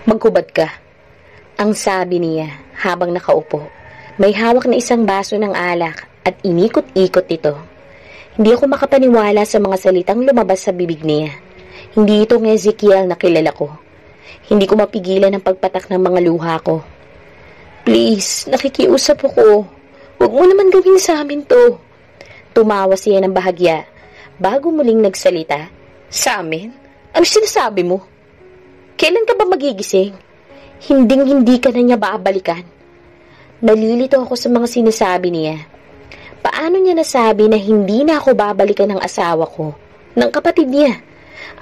Maghubad ka. Ang sabi niya habang nakaupo. May hawak na isang baso ng alak at inikot-ikot ito. Hindi ako makapaniwala sa mga salitang lumabas sa bibig niya. Hindi ito ng Ezekiel na kilala ko. Hindi ko mapigilan ang pagpatak ng mga luha ko. Please, nakikiusap ako. Huwag mo naman gawin sa amin to. Tumawa siya ng bahagya bago muling nagsalita. Sa amin? Ano sinasabi mo? Kailan ka ba magigising? Hinding-hindi ka na niya babalikan. Nalilito ako sa mga sinasabi niya. Paano niya nasabi na hindi na ako babalikan ng asawa ko, ng kapatid niya?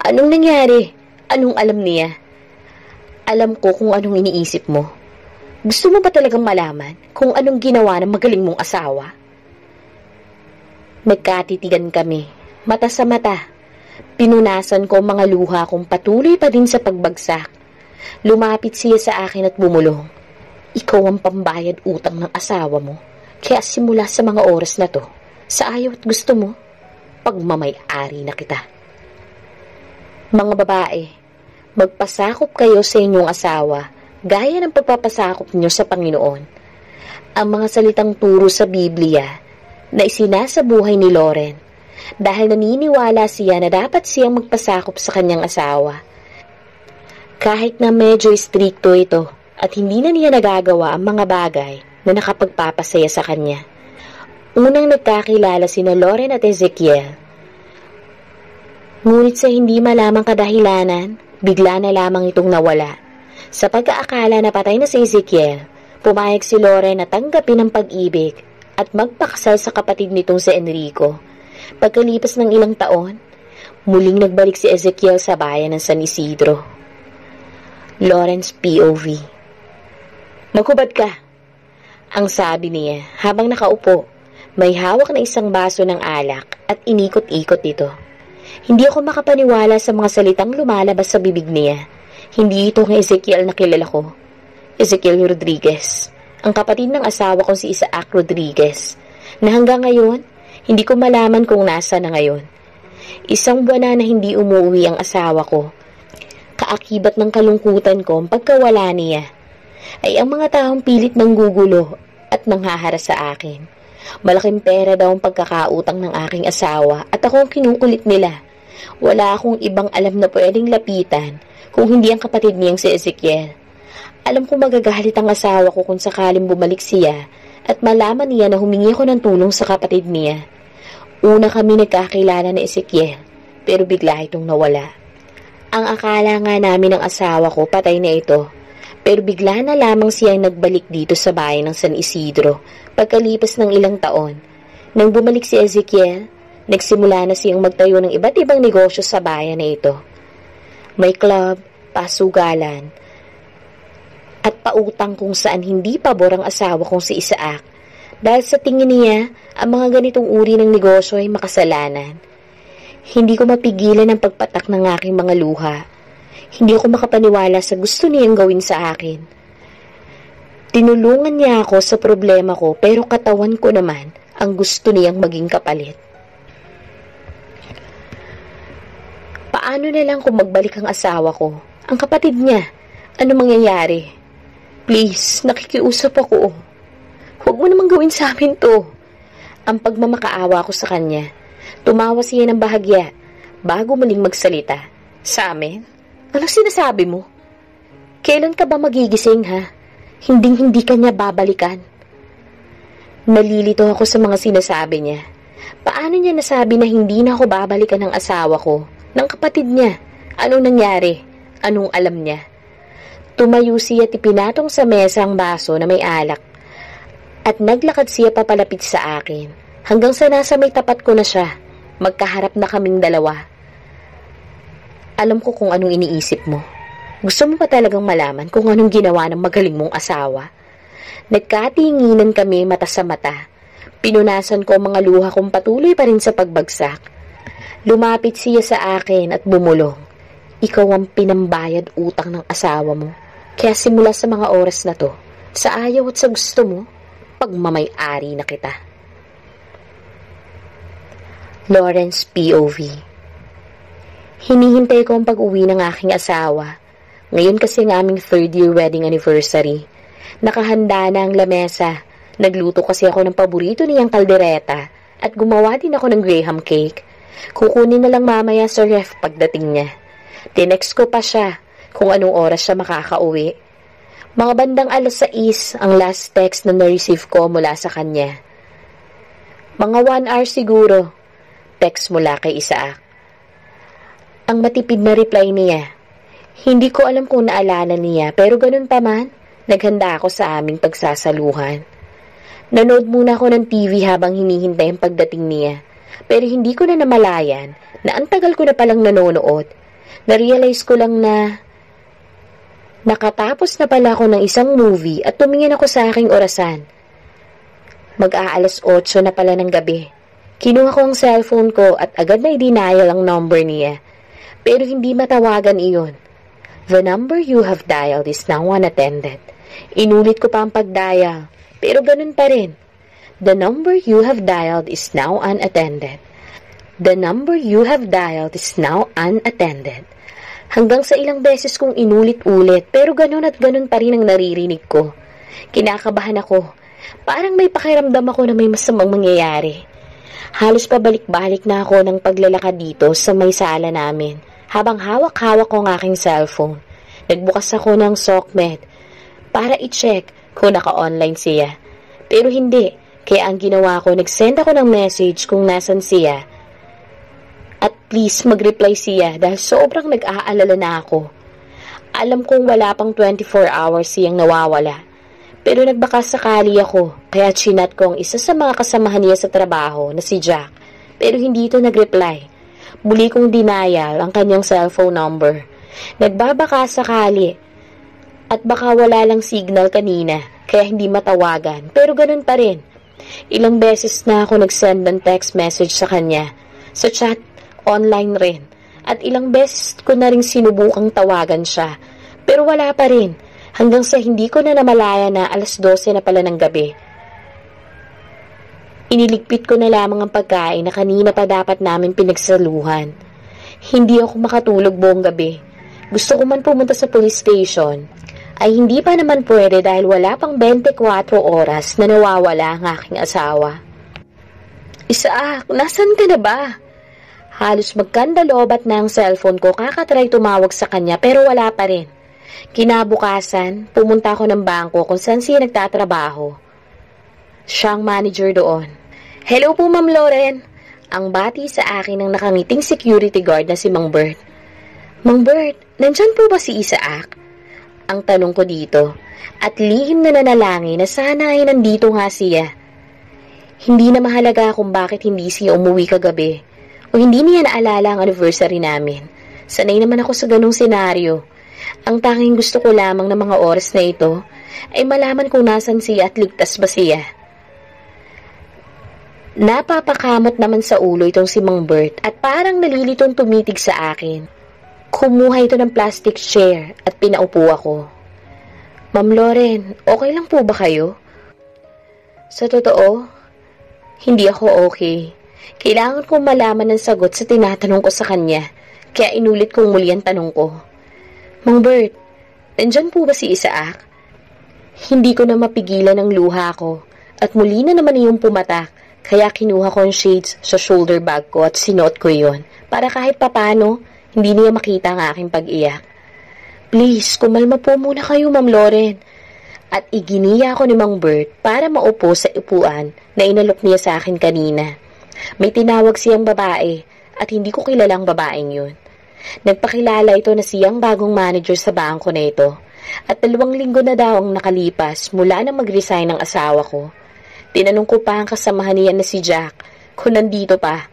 Anong nangyari? Anong alam niya? Alam ko kung anong iniisip mo. Gusto mo ba talagang malaman kung anong ginawa ng magaling mong asawa? Nagkatitigan kami, mata sa mata. Pinunasan ko ang mga luha kong patuloy pa din sa pagbagsak. Lumapit siya sa akin at bumulong. Ikaw ang pambayad utang ng asawa mo. Kaya simula sa mga oras na to, sa ayaw at gusto mo, pagmamay-ari na kita. Mga babae, magpasakop kayo sa inyong asawa gaya ng pagpapasakop niyo sa Panginoon. Ang mga salitang turo sa Biblia na isinasabuhay ni Lauren dahil naniniwala siya na dapat siyang magpasakop sa kanyang asawa. Kahit na medyo istrikto ito at hindi na niya nagagawa ang mga bagay na nakapagpapasaya sa kanya. Unang nagkakilala sina Lauren at Ezekiel. Ngunit sa hindi malamang kadahilanan, bigla na lamang itong nawala. Sa pag-aakala na patay na si Ezekiel, pumayag si Lauren na tanggapin ang pag-ibig at magpakasal sa kapatid nitong si Enrico. Pagkalipas ng ilang taon, muling nagbalik si Ezekiel sa bayan ng San Isidro. Lauren's POV. Maghubad ka. Ang sabi niya habang nakaupo, may hawak na isang baso ng alak at inikot-ikot ito. Hindi ako makapaniwala sa mga salitang lumalabas sa bibig niya. Hindi ito ng Ezekiel na kilala ko. Ezekiel Rodriguez, ang kapatid ng asawa kong si Isaac Rodriguez, na hanggang ngayon, hindi ko malaman kung nasa na ngayon. Isang buwan na hindi umuwi ang asawa ko. Kaakibat ng kalungkutan ko ang pagkawala niya, ay ang mga taong pilit ng gugulo at nanghahara sa akin. Malaking pera daw ang pagkakautang ng aking asawa at ako ang kinukulit nila. Wala akong ibang alam na pwedeng lapitan kung hindi ang kapatid niyang si Ezekiel. Alam kong magagalit ang asawa ko kung sakaling bumalik siya at malaman niya na humingi ko ng tulong sa kapatid niya. Una kami nagkakilala ni Ezekiel, pero bigla itong nawala. Ang akala nga namin ng asawa ko patay na ito, pero bigla na lamang siyang nagbalik dito sa bayan ng San Isidro pagkalipas ng ilang taon. Nang bumalik si Ezekiel, nagsimula na siyang magtayo ng iba't ibang negosyo sa bayan na ito. May club, pasugalan, at pautang kung saan hindi pabor ang asawa kong si Isaac. Dahil sa tingin niya, ang mga ganitong uri ng negosyo ay makasalanan. Hindi ko mapigilan ang pagpatak ng aking mga luha. Hindi ako makapaniwala sa gusto niyang gawin sa akin. Tinulungan niya ako sa problema ko pero katawan ko naman ang gusto niyang maging kapalit. Paano na lang kung magbalik ang asawa ko? Ang kapatid niya, ano mangyayari? Please, nakikiusap ako. Huwag mo namang gawin sa amin to. Ang pagmamakaawa ko sa kanya. Tumawa siya ng bahagya bago muling magsalita. Sa amin? Anong sinasabi mo? Kailan ka ba magigising ha? Hinding-hindi ka niya babalikan. Nalilito ako sa mga sinasabi niya. Paano niya nasabi na hindi na ako babalikan ng asawa ko? Ng kapatid niya. Anong nangyari? Anong alam niya? Tumayo siya at ipinatong sa mesa ang baso na may alak. At naglakad siya papalapit sa akin. Hanggang sa nasa may tapat ko na siya. Magkaharap na kaming dalawa. Alam ko kung anong iniisip mo. Gusto mo pa talagang malaman kung anong ginawa ng magaling mong asawa? Nagkatinginan kami mata sa mata. Pinunasan ko ang mga luha kong patuloy pa rin sa pagbagsak. Lumapit siya sa akin at bumulong. Ikaw ang pinambayad utang ng asawa mo. Kaya simula sa mga oras na to, sa ayaw at sa gusto mo, pagmamay-ari na kita. Lauren's POV. Hinihintay ko ang pag-uwi ng aking asawa. Ngayon kasi ang aming 3rd-year wedding anniversary. Nakahanda na ang lamesa. Nagluto kasi ako ng paborito niyang kaldereta at gumawa din ako ng graham cake. Kukunin na lang mamaya sa ref pagdating niya. Tinext ko pa siya kung anong oras siya makakauwi. Mga bandang 6:00 ang last text na na-receive ko mula sa kanya. Mga 1 hour siguro, text mula kay Isaac. Ang matipid na reply niya. Hindi ko alam kung naalala niya pero ganun pa man, naghanda ako sa aming pagsasaluhan. Nanood muna ako ng TV habang hinihintay ang pagdating niya. Pero hindi ko na namalayan na ang tagal ko na palang nanonood. Na-realize ko lang na nakatapos na pala ako ng isang movie at tumingin ako sa aking orasan. Mag-aalas 8 na pala ng gabi. Kinuha ko ang cellphone ko at agad na i-denial ang number niya. Pero hindi matawagan iyon. The number you have dialed is now unattended. Inulit ko pa ang pag-dial, pero ganun pa rin. The number you have dialed is now unattended. The number you have dialed is now unattended. Hanggang sa ilang beses kong inulit-ulit, pero ganun at ganun pa rin ang naririnig ko. Kinakabahan ako. Parang may pakiramdam ako na may masamang mangyayari. Halos pabalik-balik na ako ng paglalakad dito sa may sala namin, habang hawak-hawak ko ang aking cellphone. Nagbukas ako ng SOCMED para i-check kung naka-online siya. Pero hindi. Kaya ang ginawa ko, nag-send ako ng message kung nasan siya. At please mag-reply siya dahil sobrang nag-aalala na ako. Alam kong wala pang 24 hours siyang nawawala. Pero nagbaka sakali ako, kaya chinat ko ang isa sa mga kasamahan niya sa trabaho na si Jack. Pero hindi ito nag-reply. Muli kong denial ang kanyang cellphone number. Nagbabaka sakali. At baka wala lang signal kanina, kaya hindi matawagan. Pero ganun pa rin. Ilang beses na ako nag-send ng text message sa kanya. Sa chat, online rin. At ilang beses ko na rin sinubukang tawagan siya. Pero wala pa rin. Hanggang sa hindi ko na namalaya na 12:00 na pala ng gabi. Iniligpit ko na lamang ang pagkain na kanina pa dapat namin pinagsaluhan. Hindi ako makatulog buong gabi. Gusto ko man pumunta sa police station, ay hindi pa naman pwede dahil wala pang 24 oras na nawawala ang aking asawa. Isaac, nasan ka na ba? Halos magkandalobat na ang cellphone ko, kakatry tumawag sa kanya pero wala pa rin. Kinabukasan, pumunta ako ng bangko kung saan siya nagtatrabaho. Siya ang manager doon. Hello po, Ma'am Loren. Ang bati sa akin ng nakangiting security guard na si Mang Bert. Mang Bert, nandyan po ba si Isaac? Ang tanong ko dito, at lihim na nanalangin na sana ay nandito nga siya. Hindi na mahalaga kung bakit hindi siya umuwi kagabi o hindi niya naalala ang anniversary namin. Sanay naman ako sa ganung senaryo. Ang tanging gusto ko lamang ng mga oras na ito ay malaman kung nasan siya at ligtas ba siya. Napapakamot naman sa ulo itong si Mang Bert at parang nalilitong tumitig sa akin. Kumuha ito ng plastic chair at pinaupo ako. Ma'am Loren, okay lang po ba kayo? Sa totoo, hindi ako okay. Kailangan kong malaman ng sagot sa tinatanong ko sa kanya, kaya inulit kong muli ang tanong ko. Mang Bert, nandyan po ba si Isaac? Hindi ko na mapigilan ang luha ko at muli na naman iyong pumatak, kaya kinuha ko ang shades sa shoulder bag ko at sinuot ko iyon para kahit papano, hindi niya makita ang aking pag-iyak. Please, kumalma po muna kayo, Ma'am Loren. At iginiya ako ni Mang Bert para maupo sa upuan na inalok niya sa akin kanina. May tinawag siyang babae at hindi ko kilalang babaeng yun. Nagpakilala ito na siyang bagong manager sa bangko na ito. At 2 linggo na daw ang nakalipas mula na mag-resign ng asawa ko. Tinanong ko pa ang kasamahan niya na si Jack kung nandito pa.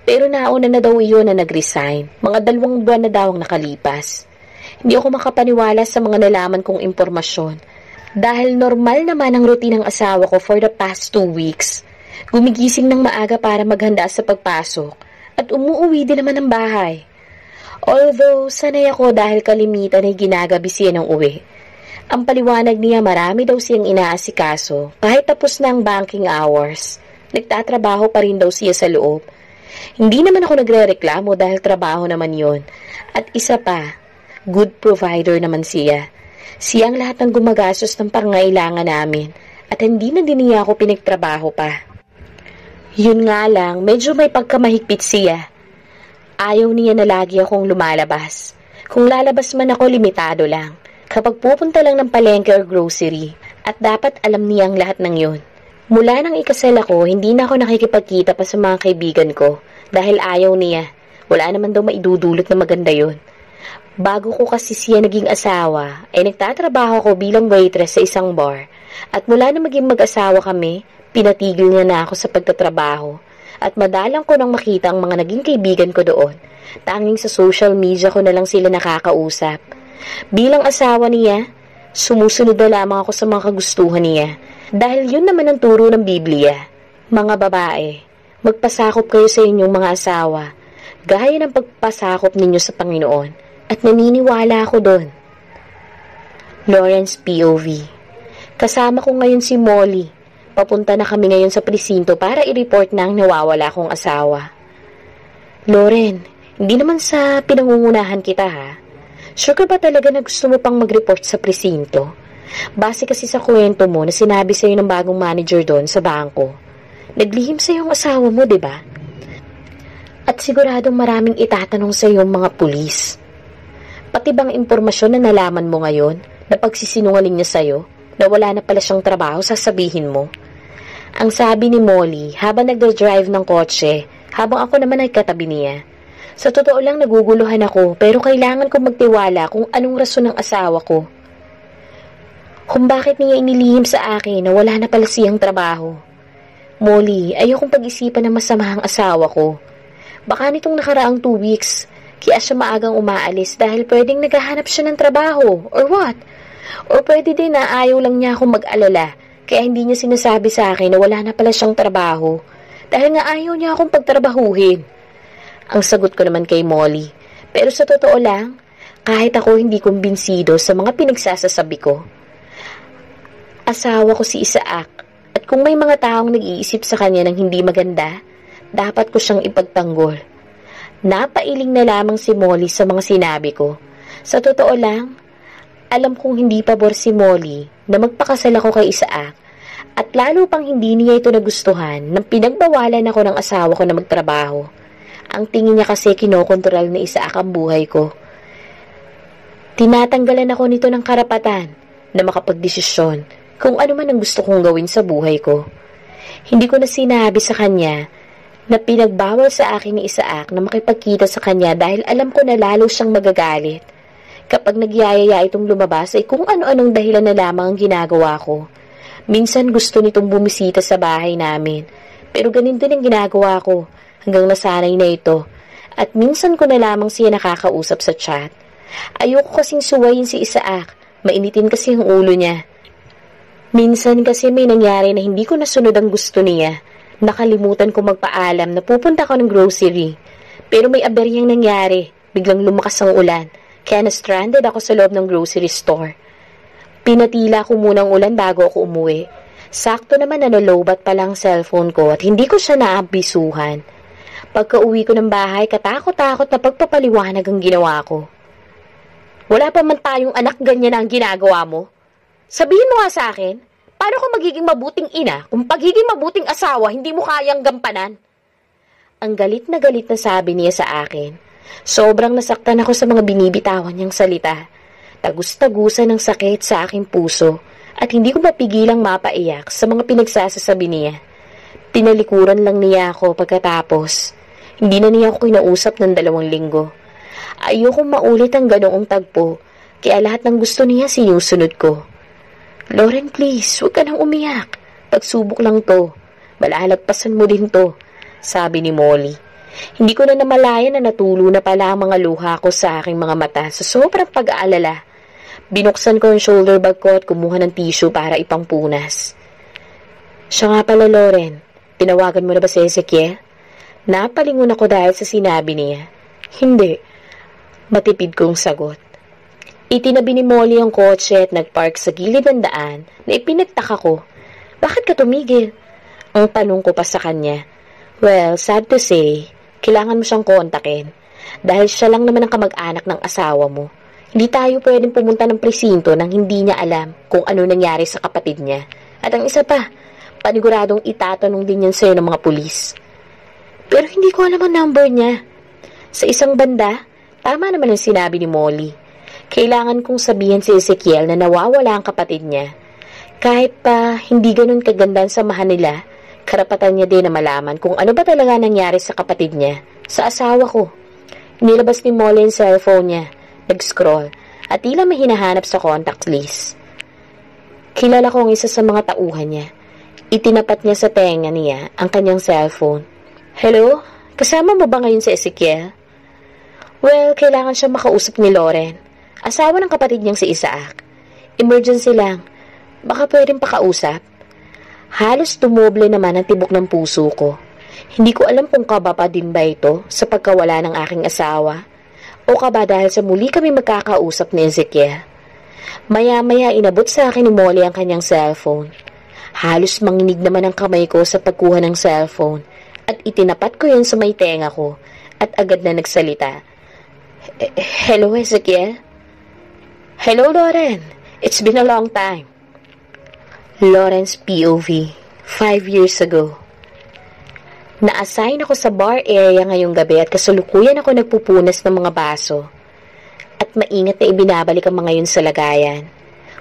Pero nauna na daw iyon na nag-resign. Mga 2 buwan na daw ang nakalipas. Hindi ako makapaniwala sa mga nalaman kong impormasyon. Dahil normal naman ang routine ng asawa ko for the past 2 weeks. Gumigising ng maaga para maghanda sa pagpasok. At umuuwi din naman ng bahay. Although, sanay ako dahil kalimitan ay ginagabi siya ng uwi. Ang paliwanag niya marami daw siyang inaasikaso kahit tapos na ang banking hours. Nagtatrabaho pa rin daw siya sa loob. Hindi naman ako nagre-reklamo dahil trabaho naman yon. At isa pa, Good provider naman siya. Siya ang lahat ng gumagastos ng pangailangan namin at hindi na din niya ako pinagtrabaho pa. Yun nga lang, medyo may pagkamahigpit siya. Ayaw niya na lagi akong lumalabas. Kung lalabas man ako, limitado lang. Kapag pupunta lang ng palengke or grocery, at dapat alam niya ang lahat ng yun. Mula nang ikasal ako, hindi na ako nakikipagkita pa sa mga kaibigan ko dahil ayaw niya. Wala naman daw maidudulot na maganda yun. Bago ko kasi siya naging asawa, ay nagtatrabaho ko bilang waitress sa isang bar. At mula na maging mag-asawa kami, pinatigil niya na ako sa pagtatrabaho. At madalang ko nang makita ang mga naging kaibigan ko doon. Tanging sa social media ko na lang sila nakakausap. Bilang asawa niya, sumusunod na lamang ako sa mga kagustuhan niya. Dahil yun naman ang turo ng Biblia. Mga babae, magpasakop kayo sa inyong mga asawa, gaya ng pagpasakop ninyo sa Panginoon. At naniniwala ako doon. Lawrence POV. Kasama ko ngayon si Molly. Papunta na kami ngayon sa presinto para i-report na ang nawawala kong asawa. Loren, hindi naman sa pinangungunahan kita ha. Sure ka ba talaga na gusto mo pang mag-report sa presinto? Base kasi sa kwento mo na sinabi sa'yo ng bagong manager doon sa bangko. Naglihim sa'yo ang asawa mo, di ba? At siguradong maraming itatanong sa'yo ang mga pulis. Pati bang impormasyon na nalaman mo ngayon na pagsisinungaling niya sa'yo na wala na pala siyang trabaho, sasabihin mo? Ang sabi ni Molly habang nagda-drive ng kotse, habang ako naman ay katabi niya. Sa totoo lang naguguluhan ako pero kailangan kong magtiwala kung anong rason ng asawa ko. Kung bakit niya inilihim sa akin na wala na pala siyang trabaho. Molly, ayokong pag-isipan ng masama ang asawa ko. Baka nitong nakaraang 2 weeks, kaya siya maagang umaalis dahil pwedeng naghahanap siya ng trabaho, or what? Or pwede din na ayaw lang niya akong mag-alala, kaya hindi niya sinasabi sa akin na wala na pala siyang trabaho, dahil nga ayaw niya akong pagtrabahuhin. Ang sagot ko naman kay Molly, pero sa totoo lang, kahit ako hindi kumbinsido sa mga pinagsasasabi ko. Asawa ko si Isaac, at kung may mga taong nag-iisip sa kanya ng hindi maganda, dapat ko siyang ipagtanggol. Napailing na lamang si Molly sa mga sinabi ko. Sa totoo lang, alam kong hindi pabor si Molly na magpakasal ako kay Isaac at lalo pang hindi niya ito nagustuhan nang pinagbawalan ako ng asawa ko na magtrabaho. Ang tingin niya kasi kinokontrol ni Isaac ang buhay ko. Tinatanggalan ako nito ng karapatan na makapagdesisyon kung ano man ang gusto kong gawin sa buhay ko. Hindi ko na sinabi sa kanya na pinagbawal sa akin ni Isaac na makipagkita sa kanya dahil alam ko na lalo siyang magagalit. Kapag nagyayaya itong lumabas ay kung ano-anong dahilan na lamang ang ginagawa ko. Minsan gusto nitong bumisita sa bahay namin, pero ganun din ang ginagawa ko hanggang nasanay na ito. At minsan ko na lamang siya nakakausap sa chat. Ayoko kasing suwayin si Isaac, mainitin kasi ang ulo niya. Minsan kasi may nangyari na hindi ko nasunod ang gusto niya. Nakalimutan ko magpaalam na pupunta ako ng grocery. Pero may aberyang nangyari. Biglang lumakas ang ulan. Kaya na-stranded ako sa loob ng grocery store. Pinatila ko muna ang ulan bago ako umuwi. Sakto naman na nalobat pa lang cellphone ko at hindi ko siya naabisuhan. Pagka uwi ko ng bahay, katakot-takot na pagpapaliwanag ang ginawa ko. Wala pa man tayong anak, ganyan ang ginagawa mo? Sabihin mo nga sa akin, paano ka magiging mabuting ina kung pagiging mabuting asawa hindi mo kayang gampanan? Ang galit na sabi niya sa akin. Sobrang nasaktan ako sa mga binibitawan niyang salita. Tagus-tagusan ng sakit sa aking puso at hindi ko mapigilang mapaiyak sa mga pinagsasasabi niya. Tinalikuran lang niya ako pagkatapos. Hindi na niya ako kinausap ng 2 linggo. Ayokong maulit ang ganoong tagpo, kaya lahat ng gusto niya sinusunod ko. Loren, please, huwag ka nang umiyak. Pagsubok lang to. Malalagpasan mo din to, sabi ni Molly. Hindi ko na namalayan na natulo na pala ang mga luha ko sa aking mga mata sa sobrang pag-aalala. Binuksan ko ang shoulder bag ko at kumuha ng tissue para ipangpunas. Siya nga pala, Loren. Tinawagan mo na ba si Ezekiel? Napalingon ako dahil sa sinabi niya. Hindi. Matipid kong sagot. Itinabi ni Molly ang kotse at nagpark sa gilid ng daan na ipinagtaka ko. Bakit ka tumigil? Ang tanong ko pa sa kanya. Well, sad to say, kailangan mo siyang kontakin. Dahil siya lang naman ang kamag-anak ng asawa mo. Hindi tayo pwedeng pumunta ng presinto nang hindi niya alam kung ano nangyari sa kapatid niya. At ang isa pa, paniguradong itatanong din yan sa'yo ng mga pulis. Pero hindi ko alam ang number niya. Sa isang banda, tama naman ang sinabi ni Molly. Kailangan kong sabihin si Ezekiel na nawawala ang kapatid niya. Kahit pa hindi ganun kaganda ang samahan nila, karapatan niya din na malaman kung ano ba talaga nangyari sa kapatid niya, sa asawa ko. Nilabas ni Molly ang cellphone niya, nag-scroll, at tila may hinahanap sa contact list. Kilala ko ang isa sa mga tauhan niya. Itinapat niya sa tenga niya ang kanyang cellphone. Hello? Kasama mo ba ngayon si Ezekiel? Well, kailangan siya makausap ni Lauren, asawa ng kapatid niyang si Isaac. Emergency lang. Baka pwedeng pakausap. Halos tumoble naman ang tibok ng puso ko. Hindi ko alam kung kaba pa din ba ito sa pagkawala ng aking asawa o kaba dahil sa muli kami magkakausap ni Ezekiel. Maya-maya inabot sa akin ni Molly ang kanyang cellphone. Halos manginig naman ang kamay ko sa pagkuha ng cellphone at itinapat ko yun sa may tenga ko at agad na nagsalita. Hello, Ezekiel? Hello, Lauren. It's been a long time. Lawrence POV, 5 years ago. Na-assign ako sa bar area ngayong gabi at kasalukuyan ako nagpupunas ng mga baso. At maingat na ibinabalik ang mga yun sa lagayan.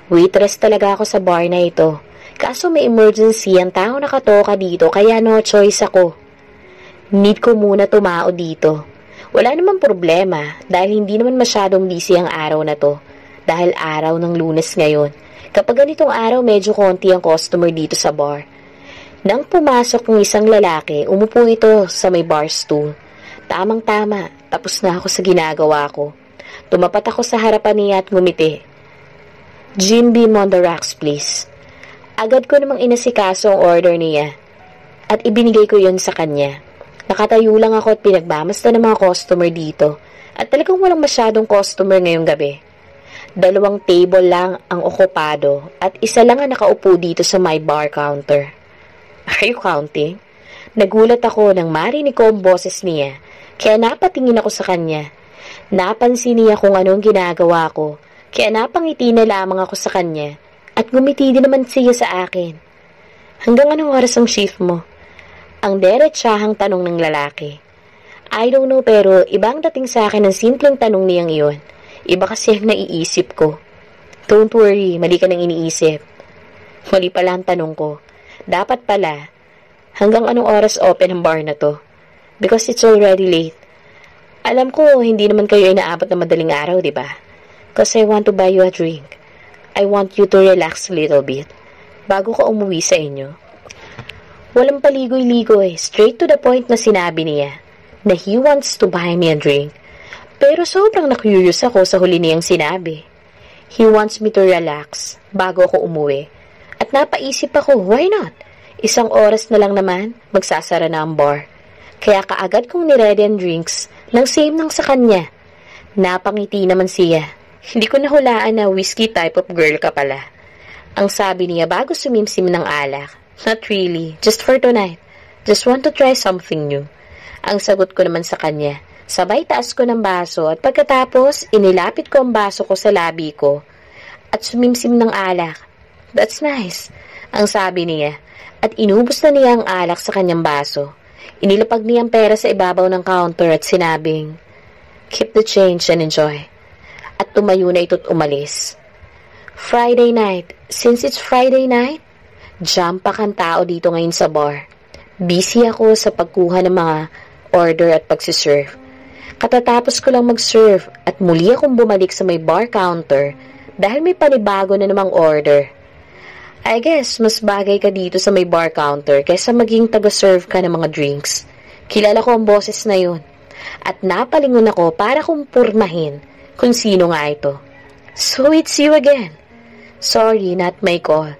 Waitress talaga ako sa bar na ito. Kaso may emergency ang tao nakatoka dito kaya no choice ako. Need ko muna tumao dito. Wala namang problema dahil hindi naman masyadong busy ang araw na to. Dahil araw ng Lunes ngayon. Kapag ganitong araw medyo konti ang customer dito sa bar. Nang pumasok ng isang lalaki, umupo ito sa may bar stool. Tamang-tama, tapos na ako sa ginagawa ko. Tumapat ako sa harapan niya at ngumiti. Jim Beam on the rocks, please. Agad ko namang inasikaso ang order niya at ibinigay ko yon sa kanya. Nakatayo lang ako at pinagbamasta ng mga customer dito at talagang walang masyadong customer ngayong gabi. 2 table lang ang okupado at isa lang ang nakaupo dito sa my bar counter. Are you counting? Nagulat ako nang marinig ko ang boses niya kaya napatingin ako sa kanya. Napansin niya kung anong ginagawa ko kaya napangiti na lamang ako sa kanya at ngumiti din naman siya sa akin. Hanggang anong oras ang shift mo? Ang deretsahang tanong ng lalaki. I don't know pero ibang dating sa akin ang simpleng tanong niyang iyon. Iba kasi ang naiisip ko. Don't worry, mali ka nang iniisip. Mali pala ang tanong ko. Dapat pala, hanggang anong oras open ang bar na to? Because it's already late. Alam ko, hindi naman kayo inaabot na madaling araw, di ba? Because I want to buy you a drink. I want you to relax a little bit. Bago ka umuwi sa inyo. Walang paligoy-ligoy, straight to the point na sinabi niya na he wants to buy me a drink. Pero sobrang na-curious ako sa huli niyang sinabi. He wants me to relax bago ako umuwi. At napaisip ako, why not? 1 oras na lang naman, magsasara na ang bar. Kaya kaagad kong niredy ang drinks ng same nang sa kanya. Napangiti naman siya. Hindi ko nahulaan na whiskey type of girl ka pala. Ang sabi niya bago sumimsim ng alak. Not really, just for tonight. Just want to try something new. Ang sagot ko naman sa kanya. Sabay taas ko ng baso at pagkatapos inilapit ko ang baso ko sa labi ko at sumimsim ng alak. That's nice, ang sabi niya. At inubos na niya ang alak sa kanyang baso. Inilapag niya ang pera sa ibabaw ng counter at sinabing, keep the change and enjoy. At tumayo na ito't umalis. Friday night. Since it's Friday night, jam-pack ang tao dito ngayon sa bar. Busy ako sa pagkuha ng mga order at pagsiserve. Katatapos ko lang mag-serve at muli akong bumalik sa may bar counter dahil may panibago na namang order. I guess mas bagay ka dito sa may bar counter kaysa maging taga-serve ka ng mga drinks. Kilala ko ang boses na yun at napalingon ako para kong purmahin kung sino nga ito. So it's you again. Sorry, not my call.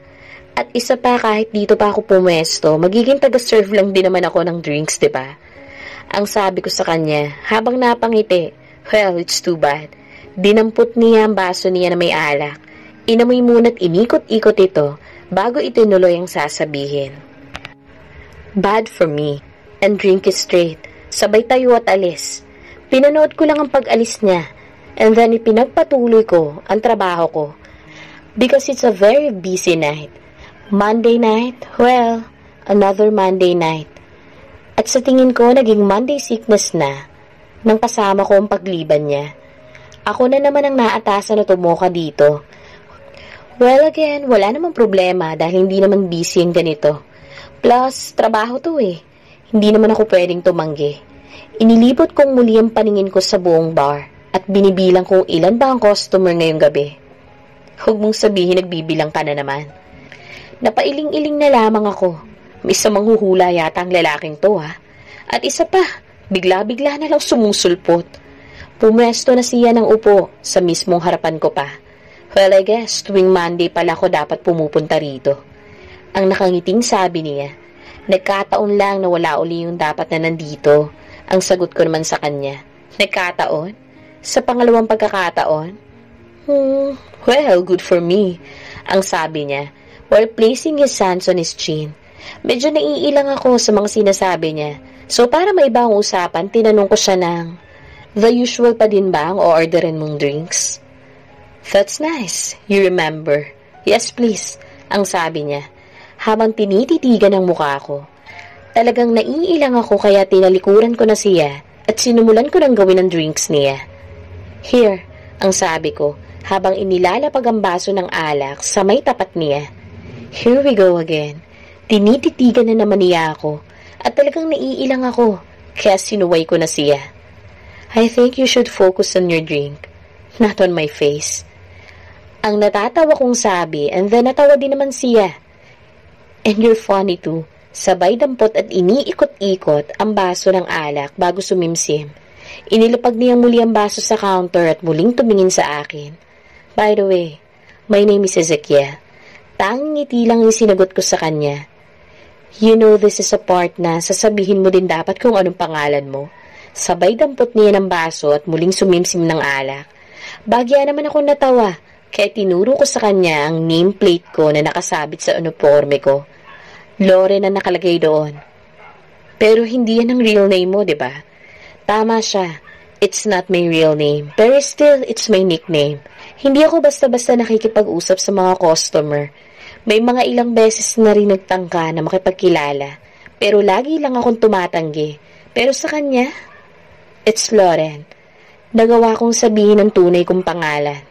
At isa pa, kahit dito pa ako pumesto, magiging taga-serve lang din naman ako ng drinks, diba? Ang sabi ko sa kanya, habang napangiti, well, it's too bad. Dinampot niya ang baso niya na may alak. Inamoy muna't inikot-ikot ito bago itinuloy ang sasabihin. Bad for me. And drink is straight. Sabay tayo at alis. Pinanood ko lang ang pag-alis niya. And then ipinagpatuloy ko ang trabaho ko. Because it's a very busy night. Monday night, well, another Monday night. At sa tingin ko, naging Monday sickness na nang kasama ko ang pagliban niya. Ako na naman ang naatasan na tumoka dito. Well, again, wala namang problema dahil hindi naman busy ang ganito. Plus, trabaho to eh. Hindi naman ako pwedeng tumanggi. Inilibot kong muli ang paningin ko sa buong bar at binibilang kung ilan ba ang customer ngayong gabi. Huwag mong sabihin nagbibilang ka na naman. Napailing-iling na lamang ako. May isa manghuhula yata ang lalaking to ha. At isa pa, bigla-bigla na lang sumusulpot. Pumwesto na siya ng upo sa mismong harapan ko pa. Well, I guess tuwing Monday pala ako dapat pumupunta rito. Ang nakangiting sabi niya. Nagkataon lang na wala uli yung dapat na nandito. Ang sagot ko naman sa kanya. Nagkataon? Sa pangalawang pagkakataon? Well, good for me. Ang sabi niya, while placing his hands on his chin. Medyo naiilang ako sa mga sinasabi niya. So para maiba ang usapan, tinanong ko siya ng, the usual pa din ba ang o-orderin mong drinks? That's nice. You remember. Yes, please. Ang sabi niya, habang tinititigan ang mukha ko. Talagang naiilang ako kaya tinalikuran ko na siya at sinumulan ko ng gawin ang drinks niya. Here, ang sabi ko, habang inilalapag ang baso ng alak sa may tapat niya. Here we go again. Tinititigan na naman niya ako at talagang naiilang ako kaya sinuway ko na siya. I think you should focus on your drink, not on my face. Ang natatawa kong sabi and then natawa din naman siya. And you're funny too. Sabay dampot at iniikot-ikot ang baso ng alak bago sumimsim. Inilapag niya muli ang baso sa counter at muling tumingin sa akin. By the way, my name is Ezekiel. Tanging ngiti lang yung sinagot ko sa kanya. You know this is a part na sasabihin mo din dapat kung anong pangalan mo. Sabay dampot niya ng baso at muling sumimsim ng alak. Bagya naman ako natawa. Kaya tinuro ko sa kanya ang nameplate ko na nakasabit sa uniforme ko. Lore na nakalagay doon. Pero hindi yan ang real name mo, diba? Tama siya. It's not my real name. Pero still, it's my nickname. Hindi ako basta-basta nakikipag-usap sa mga customer. May mga ilang beses na rin nagtangka na makipagkilala. Pero lagi lang akong tumatanggi. Pero sa kanya, it's Lauren. Nagawa kong sabihin ang tunay kong pangalan.